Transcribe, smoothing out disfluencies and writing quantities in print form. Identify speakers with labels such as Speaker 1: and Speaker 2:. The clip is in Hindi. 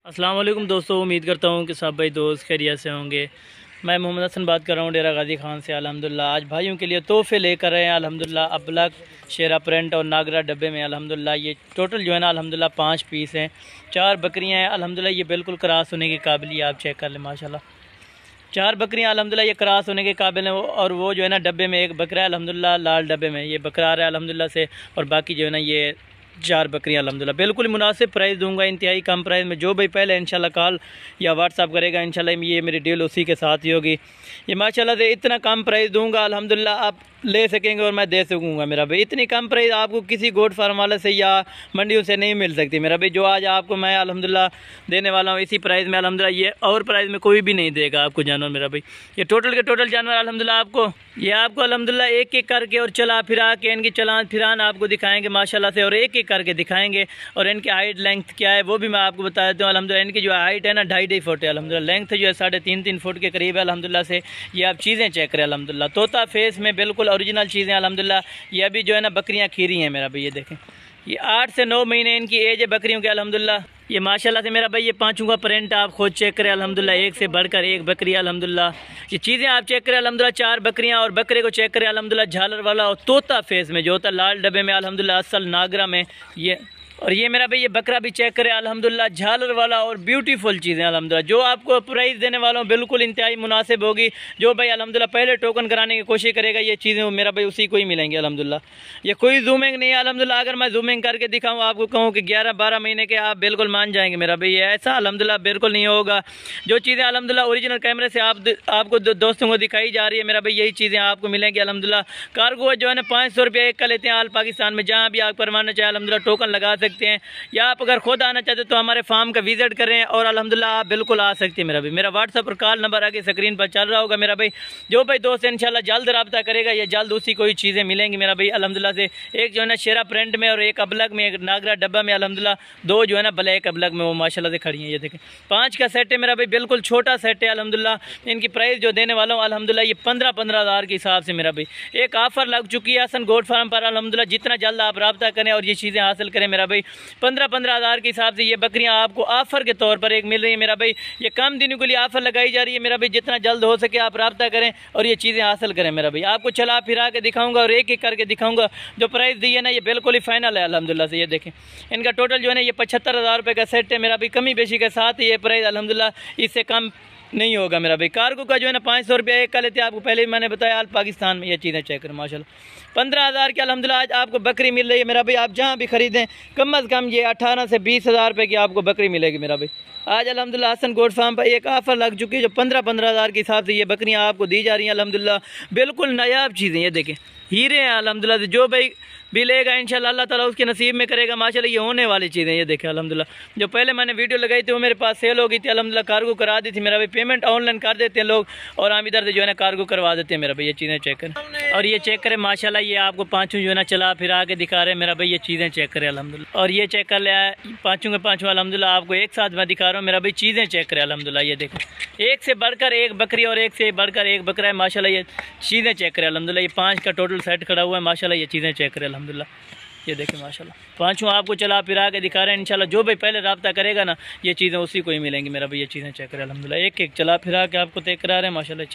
Speaker 1: अस्सलाम वालेकुम दोस्तों, उम्मीद करता हूँ कि सब भाई दोस्त खैरियत से होंगे। मैं मोहम्मद हसन बात कर रहा हूँ डेरा गाजी खान से। अल्हम्दुलिल्लाह आज भाइयों के लिए तोहफे लेकर आए हैं। अल्हम्दुलिल्लाह अबलक, शेरा प्रिंट और नागरा डब्बे में। अल्हम्दुलिल्लाह ये टोटल जो है ना अल्हम्दुलिल्लाह 5 पीस हैं, 4 बकरियाँ हैं। अल्हम्दुलिल्लाह ये बिल्कुल क्रॉस होने के काबिल ही, आप चेक कर लें माशाल्लाह। 4 बकरियाँ अल्हम्दुलिल्लाह ये क्रॉस होने के काबिल हैं। और वो जो है ना डब्बे में एक बकरा है अल्हम्दुलिल्लाह, लाल डब्बे में ये बकरा आ रहा है अल्हम्दुलिल्लाह से। और बाकी जो है ना ये 4 बकरियाँ अल्हम्दुलिल्लाह। बिल्कुल मुनासिब प्राइस दूंगा, इंतहाई कम प्राइस में। जो भाई पहले इंशाल्लाह कॉल या व्हाट्सअप करेगा इंशाल्लाह ये मेरी डील उसी के साथ ही होगी। ये माशाल्लाह से इतना कम प्राइस दूंगा अल्हम्दुलिल्लाह, आप ले सकेंगे और मैं दे सकूँगा मेरा भाई। इतनी कम प्राइस आपको किसी गोट फार्म वाले से या मंडियों से नहीं मिल सकती मेरा भाई। जो आज आपको मैं अल्हम्दुलिल्लाह देने वाला हूँ इसी प्राइस में अल्हम्दुलिल्लाह, ये और प्राइस में कोई भी नहीं देगा आपको जानवर मेरा भाई। ये टोटल के टोटल जानवर अल्हम्दुलिल्लाह आपको अल्हम्दुलिल्लाह एक एक करके और चला फिरा के इनकी चलान फिरान आपको दिखाएंगे माशाल्लाह से, और एक एक करके दिखाएंगे। और इनकी हाइट लेंथ क्या है वो भी मैं आपको बता देता हूँ। अल्हम्दुलिल्लाह इनकी जो हाइट है ना 2.5 फुट है अल्हम्दुलिल्लाह। लेंथ जो है 3.5 फुट के करीब है अल्हम्दुलिल्लाह से। ये आप चीज़ें चेक करें अल्हम्दुलिल्लाह, तोता फेस में बिल्कुल ओरिजिनल चीज़ें अल्हम्दुलिल्लाह। ये अभी जो है ना बकरियाँ खीरी हैं मेरा भाई, ये देखें। ये 8 से 9 महीने इनकी एज है बकरियों के अल्हम्दुलिल्लाह। ये माशाल्लाह से मेरा भाई ये 5 का प्रिंट आप खुद चेक करें अल्हम्दुलिल्लाह, एक से बढ़कर एक बकरी अल्हम्दुलिल्लाह। ये चीज़ें आप चेक करें अल्हम्दुलिल्लाह, 4 बकरियां और बकरे को चेक करें अल्हम्दुलिल्लाह झालर वाला और तोता फेस में जो होता है लाल डब्बे में अल्हम्दुलिल्लाह, असल नागरा में ये। और ये मेरा भाई ये बकरा भी चेक करें अल्हम्दुलिल्लाह, झालर वाला और ब्यूटीफुल चीज़ें अल्हम्दुलिल्लाह। जो आपको प्राइस देने वाला हूँ बिल्कुल इंतहाई मुनासिब होगी। जो भाई अल्हम्दुलिल्लाह पहले टोकन कराने की कोशिश करेगा ये चीज़ें मेरा भाई उसी को ही मिलेंगी अल्हम्दुलिल्लाह। ये कोई जूमिंग नहीं है अल्हम्दुलिल्लाह। अगर मैं जूमिंग करके दिखाऊँ आपको कहूँ कि 11-12 महीने के, आप बिल्कुल मान जाएंगे मेरा भाई। ऐसा अल्हम्दुलिल्लाह बिल्कुल नहीं होगा। जो चीज़ें अल्हम्दुलिल्लाह ओरिजिनल कैमरे से आपको दोस्तों को दिखाई जा रही है मेरा भाई, यही चीज़ें आपको मिलेंगी अल्हम्दुलिल्लाह। कार्गो जो है ना 500 रुपये एक का लेते हैं ऑल पाकिस्तान में। जहाँ भी आप करवाना चाहें अल्हम्दुलिल्लाह टोकन लगा सकते हैं, या आप अगर खुद आना चाहते तो हमारे फार्म का विजिट करें और अल्हम्दुलिल्लाह आप बिल्कुल आ सकते हैं मेरा भाई। मेरा व्हाट्सअप और कॉल नंबर आगे स्क्रीन पर चल रहा होगा मेरा भाई। जो भाई दोस्त इंशाल्लाह जल्द रब्ता करेगा ये जल्द उसी को ही चीज़ें मिलेंगी मेरा भाई अल्हम्दुलिल्लाह से। एक जो है ना शेरा प्रिंट में और एक अबलग में, एक नागरा डब्बा में अल्हम्दुलिल्लाह। 2 जो है ना ब्लैक अबलग में वो माशाल्लाह से खड़ी हैं, ये देखें। 5 का सेट है मेरा भाई, बिल्कुल छोटा सेट है अल्हम्दुलिल्लाह। इनकी प्राइस जो देने वाला हूँ अल्हम्दुलिल्लाह ये 15-15 हज़ार के हिसाब से मेरा भाई। एक ऑफ़र लग चुकी है हसन गोट फार्म पर अल्हम्दुलिल्लाह। जितना जल्द आप रब्ता करें और ये चीज़ें हासिल करें मेरा भाई, 15-15 हज़ार के हिसाब से ये बकरियां आपको ऑफर के तौर पर एक मिल रही है मेरा भाई। ये कम दिनों के लिए ऑफर लगाई जा रही है मेरा भाई। जितना जल्द हो सके आप रब्ता करें और ये चीज़ें हासिल करें मेरा भाई। आपको चला फिरा के दिखाऊंगा और एक एक करके दिखाऊंगा। जो प्राइस दी है ना ये बिल्कुल ही फाइनल है अल्हम्दुलिल्लाह से। ये देखें इनका टोटल जो है ना ये 75 हज़ार रुपये का सेट है मेरा भाई। कमी बेशी के साथ ये प्राइस अल्हम्दुलिल्लाह इससे कम नहीं होगा मेरा भाई। कार्गो का जो है ना 500 रुपये एक का लेते हैं, आपको पहले ही मैंने बताया ऑल पाकिस्तान में। ये चीज़ें चेक करें माशाल्लाह 15 हज़ार की अल्हम्दुलिल्लाह आज आपको बकरी मिल रही है मेरा भाई। आप जहाँ भी खरीदें कम अज़ कम ये 18 से 20 हज़ार रुपये की आपको बकरी मिलेगी मेरा भाई। आज अल्हम्दुलिल्लाह हसन गोट फार्म पर एक ऑफ़र लग चुकी है जो 15-15 हज़ार के हिसाब से ये बकरियाँ आपको दी जा रही हैं अल्हम्दुलिल्लाह। बिल्कुल नायाब चीज़ें, ये देखें हीरे हैं अल्हम्दुलिल्लाह से। जो भाई भी लेगा इंशाल्लाह अल्लाह ताला उसके नसीब में करेगा माशाल्लाह। ये होने वाली चीज़ें, ये देखें अल्हम्दुलिल्लाह। जो पहले मैंने वीडियो लगाई थी वो मेरे पास सेल हो गई थी अल्हम्दुलिल्लाह, कार्गो करा दी थी मेरा भाई। पेमेंट ऑनलाइन कर देते हैं लोग और हम इधर से जो है ना कार्गो करवा देते हैं मेरा भाई। ये चीज़ें चेक करें और ये चेक करें माशाल्लाह। ये आपको 5 जो है ना चला फिरा के दिखा रहे हैं मेरा भाई। ये चीज़ें चेक करें अल्हम्दुलिल्लाह। और ये चेक कर लिया 5 के 5 अल्हम्दुलिल्लाह आपको एक साथ मैं दिखा रहा हूँ मेरा भाई। चीज़ें चेक करें अल्हम्दुलिल्लाह, ये देखें एक से बढ़कर एक बकरी और एक से बढ़कर एक बकरा है माशाल्लाह। ये चीज़ें चेक करें अल्हम्दुलिल्लाह। ये 5 का टोटल सेट खड़ा हुआ है माशाल्लाह। ये चीज़ें चेक करें अल्हम्दुलिल्लाह, ये देखें माशाल्लाह। 5 आपको चला फिरा के दिखा रहे हैं इंशाल्लाह। जो भाई पहले रब्ता करेगा ना ये चीज़ें उसी को ही मिलेंगी मेरा भाई। ये चीज़ें चेक करें अल्हम्दुलिल्लाह, एक एक चला फिरा के आपको तय करा रहे हैं माशाल्लाह।